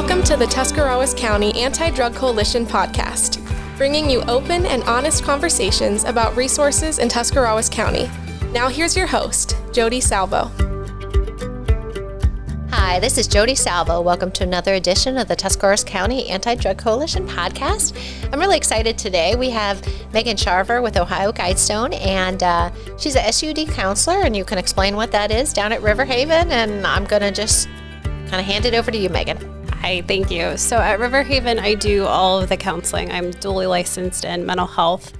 Welcome to the Tuscarawas County Anti-Drug Coalition podcast, bringing you open and honest conversations about resources in Tuscarawas County. Now here's your host, Jodi Salvo. Hi, this is Jodi Salvo. Welcome to another edition of the Tuscarawas County Anti-Drug Coalition podcast. I'm really excited today. We have Megan Scharver with OhioGuidestone, and she's a SUD counselor, and you can explain what that is down at River Haven, and I'm going to just kind of hand it over to you, Megan. Hi, thank you. So at River Haven, I do all of the counseling. I'm dually licensed in mental health,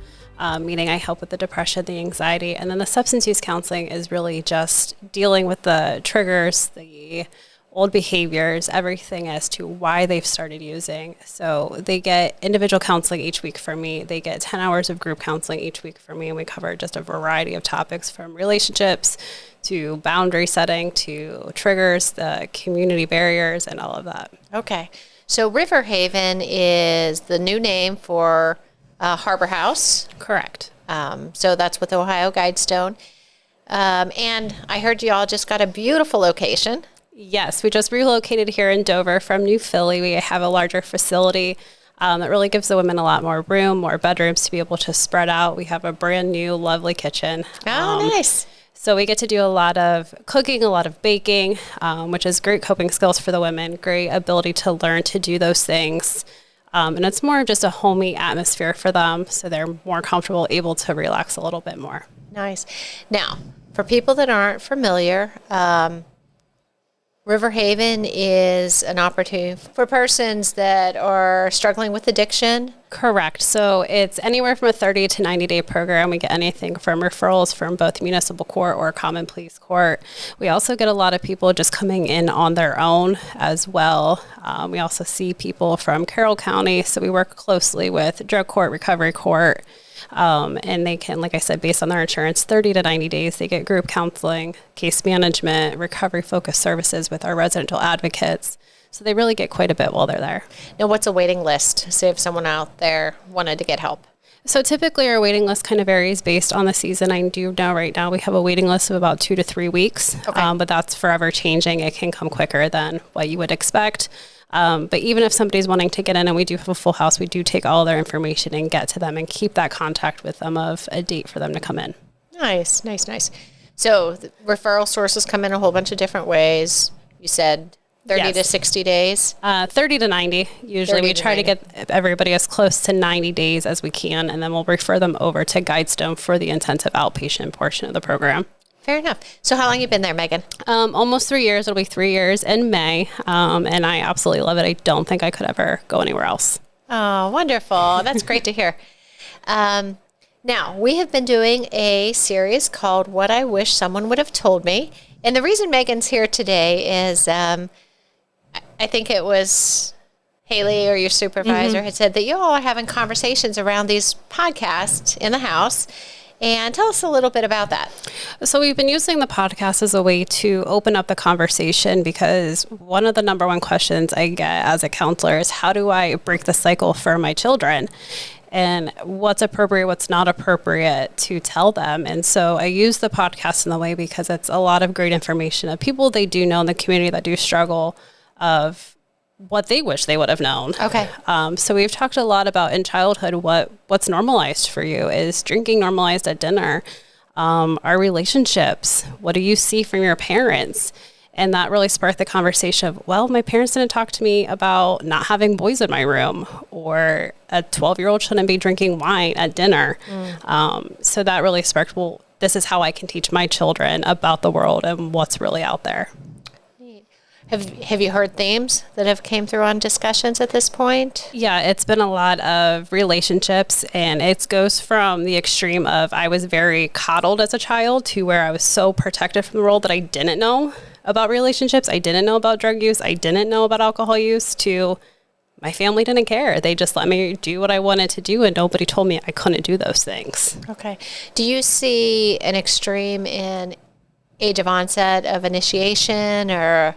meaning I help with the depression, the anxiety, and then the substance use counseling is really just dealing with the triggers, the old behaviors, everything as to why they've started using. So they get individual counseling each week from me. They get 10 hours of group counseling each week from me, and we cover just a variety of topics from relationships to boundary setting to triggers, the community barriers, and all of that. Okay. So River Haven is the new name for Harbor House. Correct. So that's with OhioGuidestone. And I heard you all just got a beautiful location. Yes, we just relocated here in Dover from New Philly. We have a larger facility that really gives the women a lot more room, more bedrooms to be able to spread out. We have a brand new, lovely kitchen. Oh, nice. So we get to do a lot of cooking, a lot of baking, which is great coping skills for the women, great ability to learn to do those things. And it's more of just a homey atmosphere for them, so they're more comfortable, able to relax a little bit more. Nice. Now, for people that aren't familiar, River Haven is an opportunity for persons that are struggling with addiction. Correct. So it's anywhere from a 30 to 90-day program. We get anything from referrals from both municipal court or common pleas court. We also get a lot of people just coming in on their own as well. We also see people from Carroll County. So we work closely with drug court, recovery court. And they can, like I said, based on their insurance, 30 to 90 days, they get group counseling, case management, recovery-focused services with our residential advocates. So they really get quite a bit while they're there. Now, what's a waiting list? Say if someone out there wanted to get help. So typically our waiting list kind of varies based on the season. I do know right now we have a waiting list of about 2 to 3 weeks, okay. But that's forever changing. It can come quicker than what you would expect. But even if somebody's wanting to get in and we do have a full house, we do take all their information and get to them and keep that contact with them of a date for them to come in. Nice. So the referral sources come in a whole bunch of different ways. You said 30 to 60 days? 30 to 90. Usually we try to get everybody as close to 90 days as we can, and then we'll refer them over to Guidestone for the intensive outpatient portion of the program. Fair enough. So how long have you been there, Megan? Almost 3 years. It'll be 3 years in May. And I absolutely love it. I don't think I could ever go anywhere else. Oh, wonderful. That's great to hear. Now, we have been doing a series called What I Wish Someone Would Have Told Me. And the reason Megan's here today is I think it was Haley or your supervisor had said that you all are having conversations around these podcasts in the house. And tell us a little bit about that. So we've been using the podcast as a way to open up the conversation because one of the number one questions I get as a counselor is how do I break the cycle for my children? And what's appropriate, what's not appropriate to tell them. And so I use the podcast in the way because it's a lot of great information of people they do know in the community that do struggle of what they wish they would have known. Okay. So we've talked a lot about in childhood, what's normalized for you. Is drinking normalized at dinner? Our relationships? What do you see from your parents? And that really sparked the conversation of, well, my parents didn't talk to me about not having boys in my room, or a 12-year-old shouldn't be drinking wine at dinner. So that really sparked, well, this is how I can teach my children about the world and what's really out there. Have you heard themes that have came through on discussions at this point? Yeah, it's been a lot of relationships, and it goes from the extreme of I was very coddled as a child to where I was so protected from the world that I didn't know about relationships. I didn't know about drug use. I didn't know about alcohol use, to my family didn't care. They just let me do what I wanted to do, and nobody told me I couldn't do those things. Okay. Do you see an extreme in age of onset of initiation, or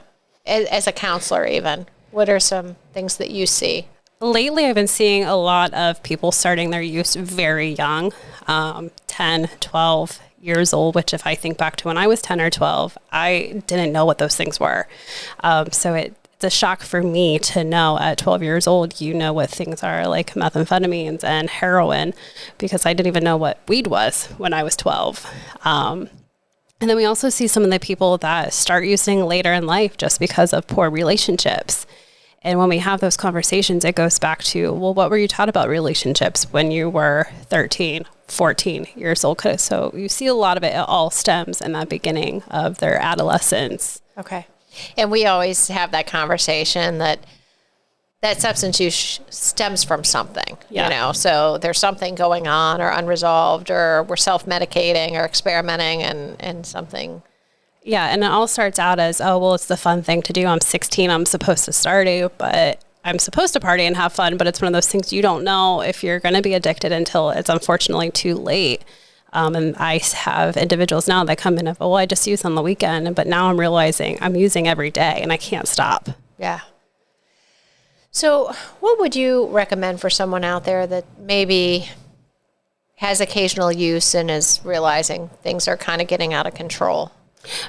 as a counselor even? What are some things that you see? Lately, I've been seeing a lot of people starting their use very young, 10, 12 years old, which if I think back to when I was 10 or 12, I didn't know what those things were. So it's a shock for me to know at 12 years old, you know what things are like methamphetamines and heroin, because I didn't even know what weed was when I was 12. And then we also see some of the people that start using later in life just because of poor relationships. And when we have those conversations, it goes back to, well, what were you taught about relationships when you were 13, 14 years old? So you see a lot of it all stems in that beginning of their adolescence. Okay. And we always have that conversation that substance use stems from something, you know, so there's something going on or unresolved, or we're self-medicating or experimenting and something. Yeah. And it all starts out as, oh, well, it's the fun thing to do. I'm 16. I'm supposed to start it, but I'm supposed to party and have fun. But it's one of those things you don't know if you're going to be addicted until it's unfortunately too late. And I have individuals now that come in and, oh, well, I just use on the weekend, but now I'm realizing I'm using every day and I can't stop. Yeah. So what would you recommend for someone out there that maybe has occasional use and is realizing things are kind of getting out of control?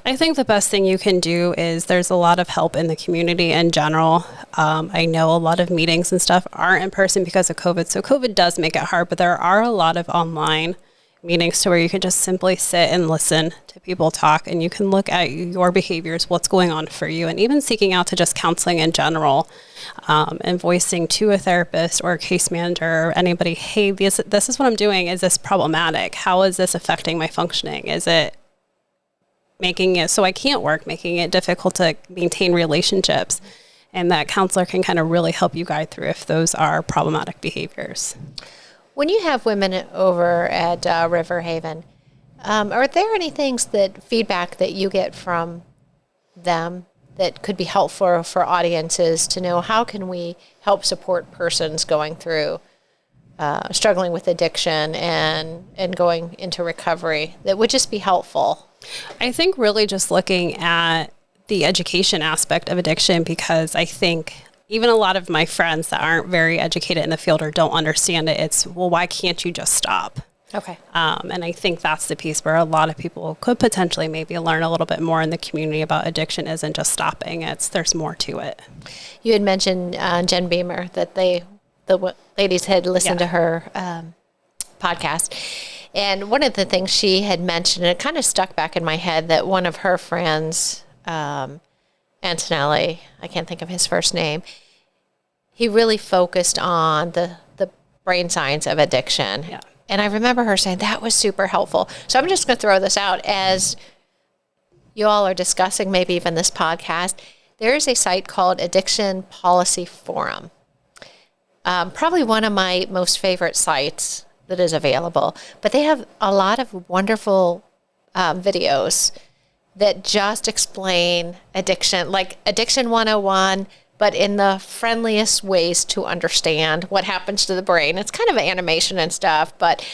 I think the best thing you can do is there's a lot of help in the community in general. I know a lot of meetings and stuff aren't in person because of COVID. So COVID does make it hard, but there are a lot of online meetings to where you can just simply sit and listen to people talk, and you can look at your behaviors, what's going on for you, and even seeking out to just counseling in general, and voicing to a therapist or a case manager or anybody, hey, this is what I'm doing. Is this problematic? How is this affecting my functioning? Is it making it so I can't work, making it difficult to maintain relationships? And that counselor can kind of really help you guide through if those are problematic behaviors. When you have women over at River Haven, are there any feedback that you get from them that could be helpful for audiences to know how can we help support persons going through struggling with addiction and going into recovery that would just be helpful? I think really just looking at the education aspect of addiction, because I think even a lot of my friends that aren't very educated in the field or don't understand it, it's, well, why can't you just stop? Okay. And I think that's the piece where a lot of people could potentially maybe learn a little bit more in the community about addiction isn't just stopping. There's more to it. You had mentioned Jen Beamer, that the ladies had listened to her podcast. And one of the things she had mentioned, and it kind of stuck back in my head, that one of her friends, Antonelli, I can't think of his first name, he really focused on the brain science of addiction. Yeah. And I remember her saying that was super helpful. So I'm just going to throw this out as you all are discussing, maybe even this podcast. There is a site called Addiction Policy Forum. Probably one of my most favorite sites that is available. But they have a lot of wonderful videos that just explain addiction, like Addiction 101, but in the friendliest ways to understand what happens to the brain. It's kind of an animation and stuff, but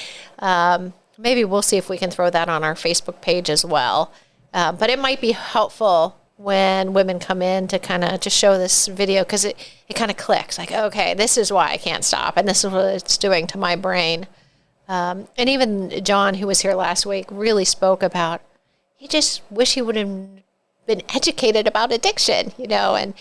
maybe we'll see if we can throw that on our Facebook page as well. But it might be helpful when women come in to kind of just show this video, because it kind of clicks, like, okay, this is why I can't stop, and this is what it's doing to my brain. And even John, who was here last week, really spoke about, he just wish he would have been educated about addiction, and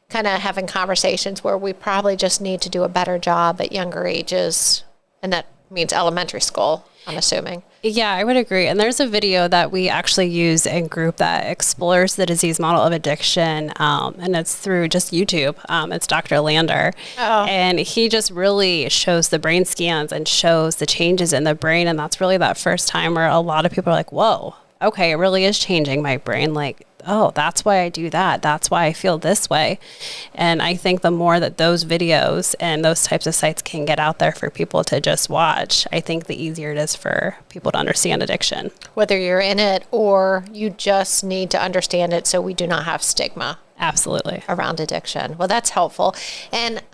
kind of having conversations where we probably just need to do a better job at younger ages. And that means elementary school, I'm assuming. Yeah, I would agree. And there's a video that we actually use in group that explores the disease model of addiction. And it's through just YouTube. It's Dr. Lander. Oh. And he just really shows the brain scans and shows the changes in the brain. And that's really that first time where a lot of people are like, whoa, okay, it really is changing my brain. Like, oh, that's why I do that. That's why I feel this way. And I think the more that those videos and those types of sites can get out there for people to just watch, I think the easier it is for people to understand addiction. Whether you're in it or you just need to understand it so we do not have stigma. Absolutely. Around addiction. Well, that's helpful. And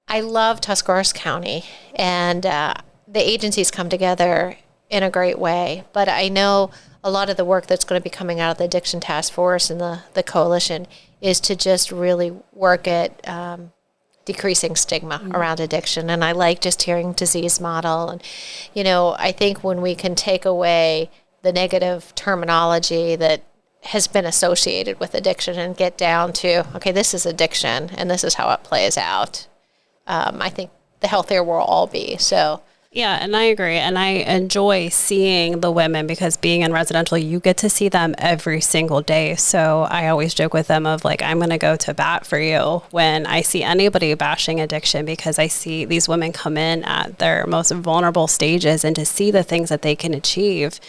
I love Tuscarawas County, and the agencies come together in a great way. But I know a lot of the work that's going to be coming out of the Addiction Task Force and the coalition is to just really work at decreasing stigma around addiction. And I like just hearing disease model. And, I think when we can take away the negative terminology that has been associated with addiction and get down to, okay, this is addiction and this is how it plays out, I think the healthier we'll all be. So yeah, and I agree. And I enjoy seeing the women because being in residential, you get to see them every single day. So I always joke with them of like, I'm going to go to bat for you when I see anybody bashing addiction, because I see these women come in at their most vulnerable stages and to see the things that they can achieve.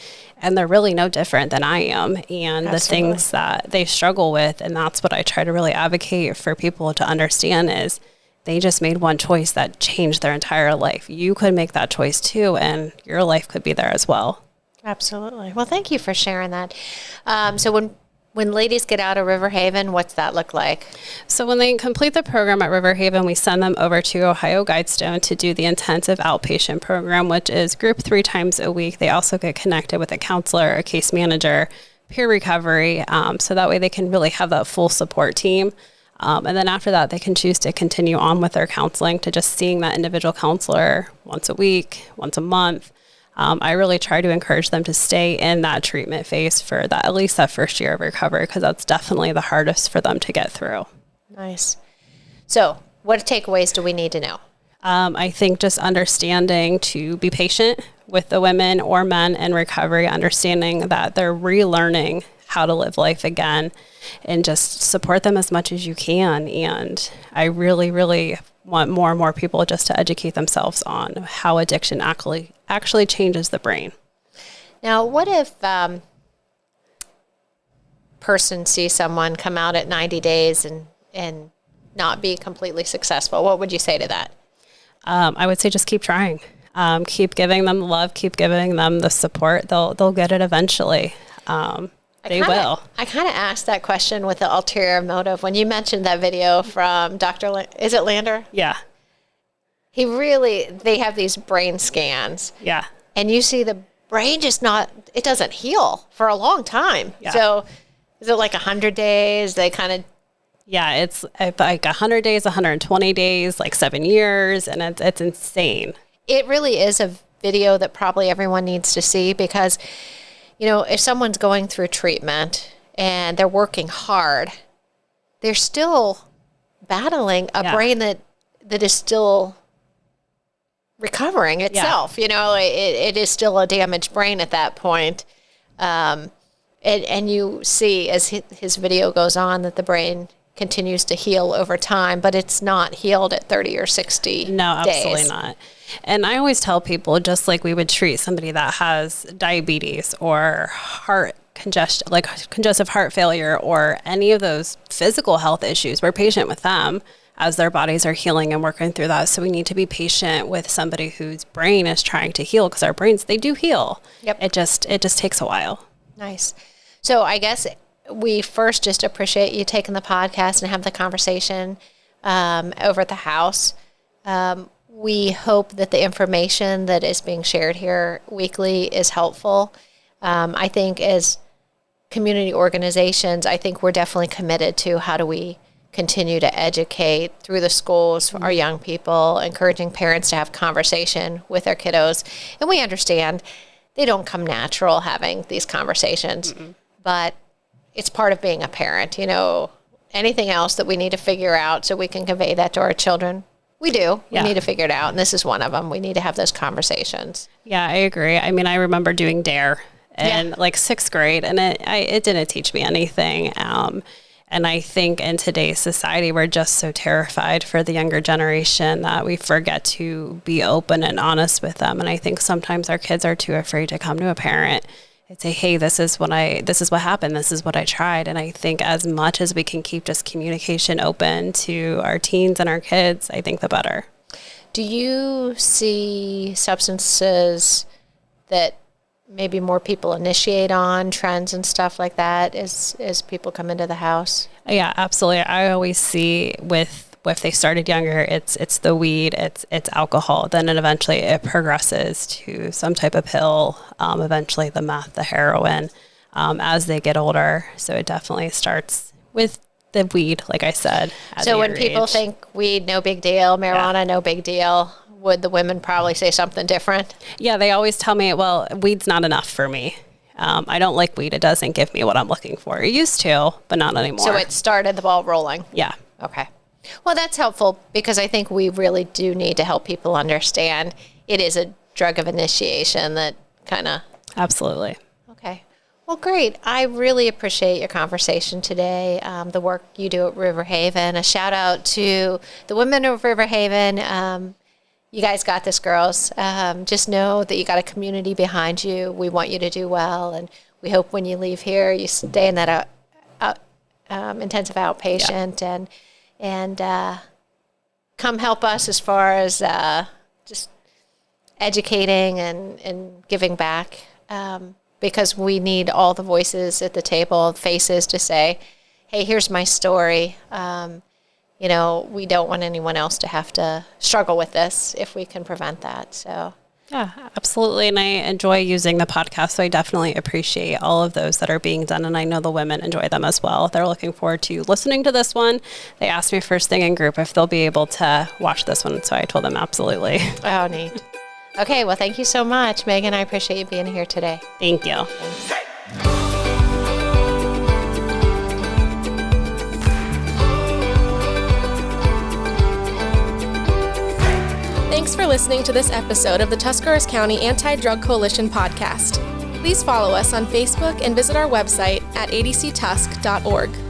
And they're really no different than I am, and the things that they struggle with. And that's what I try to really advocate for people to understand is they just made one choice that changed their entire life. You could make that choice too, and your life could be there as well. Absolutely. Well, thank you for sharing that. So when ladies get out of River Haven, what's that look like? So when they complete the program at River Haven, we send them over to OhioGuidestone to do the intensive outpatient program, which is group 3 times a week. They also get connected with a counselor, a case manager, peer recovery, so that way they can really have that full support team. And then after that, they can choose to continue on with their counseling to just seeing that individual counselor once a week, once a month. I really try to encourage them to stay in that treatment phase for that, at least that first year of recovery, because that's definitely the hardest for them to get through. Nice. So what takeaways do we need to know? I think just understanding to be patient with the women or men in recovery, understanding that they're relearning how to live life again, and just support them as much as you can. And I really, really want more and more people just to educate themselves on how addiction actually changes the brain. Now, what if person sees someone come out at 90 days and not be completely successful? What would you say to that? I would say just keep trying. Keep giving them the love, keep giving them the support. They'll get it eventually. They will. I kind of asked that question with the ulterior motive when you mentioned that video from Dr. Is it Lander? Yeah. They have these brain scans. Yeah. And you see the brain it doesn't heal for a long time. Yeah. So is it like 100 days? They kind of. Yeah, it's like 100 days, 120 days, like 7 years, and it's insane. It really is a video that probably everyone needs to see because, if someone's going through treatment and they're working hard, they're still battling a brain that is still recovering itself. It is still a damaged brain at that point. And you see as his video goes on that the brain continues to heal over time, but it's not healed at 30 or 60 days. No, absolutely not. And I always tell people, just like we would treat somebody that has diabetes or heart congestion, like congestive heart failure, or any of those physical health issues, we're patient with them as their bodies are healing and working through that. So we need to be patient with somebody whose brain is trying to heal, because our brains, they do heal. Yep. It just takes a while. Nice. So I guess we first just appreciate you taking the podcast and have the conversation over at the house. We hope that the information that is being shared here weekly is helpful. I think as community organizations, I think we're definitely committed to how do we continue to educate through the schools for our young people, encouraging parents to have conversation with their kiddos. And we understand they don't come natural having these conversations, but it's part of being a parent. Anything else that we need to figure out so we can convey that to our children, we do. We need to figure it out, and this is one of them. We need to have those conversations. Yeah, I agree. I mean, I remember doing DARE in like 6th grade, and it didn't teach me anything. And I think in today's society, we're just so terrified for the younger generation that we forget to be open and honest with them. And I think sometimes our kids are too afraid to come to a parent and say, hey, this is what happened. This is what I tried. And I think as much as we can keep just communication open to our teens and our kids, I think the better. Do you see substances that maybe more people initiate on, trends and stuff like that as people come into the house? Yeah, absolutely. I always see if they started younger, it's the weed, it's alcohol, then eventually it progresses to some type of pill, eventually the meth, the heroin, as they get older. So it definitely starts with the weed, like I said. So when people think weed, no big deal, marijuana, no big deal, would the women probably say something different? Yeah, they always tell me, well, weed's not enough for me. I don't like weed. It doesn't give me what I'm looking for. It used to, but not anymore. So it started the ball rolling. Yeah. Okay. Well, that's helpful because I think we really do need to help people understand it is a drug of initiation that kind of... Absolutely. Okay. Well, great. I really appreciate your conversation today, the work you do at River Haven. A shout out to the women of River Haven. You guys got this, girls. Just know that you got a community behind you. We want you to do well, and we hope when you leave here, you stay in that intensive outpatient and come help us as far as just educating and giving back. Because we need all the voices at the table, faces to say, hey, here's my story. We don't want anyone else to have to struggle with this if we can prevent that. So, yeah, absolutely. And I enjoy using the podcast. So I definitely appreciate all of those that are being done. And I know the women enjoy them as well. They're looking forward to listening to this one. They asked me first thing in group if they'll be able to watch this one. So I told them absolutely. Oh, neat. Okay, well, thank you so much, Megan. I appreciate you being here today. Thank you. Thanks. Thanks for listening to this episode of the Tuscarawas County Anti-Drug Coalition podcast. Please follow us on Facebook and visit our website at adctusk.org.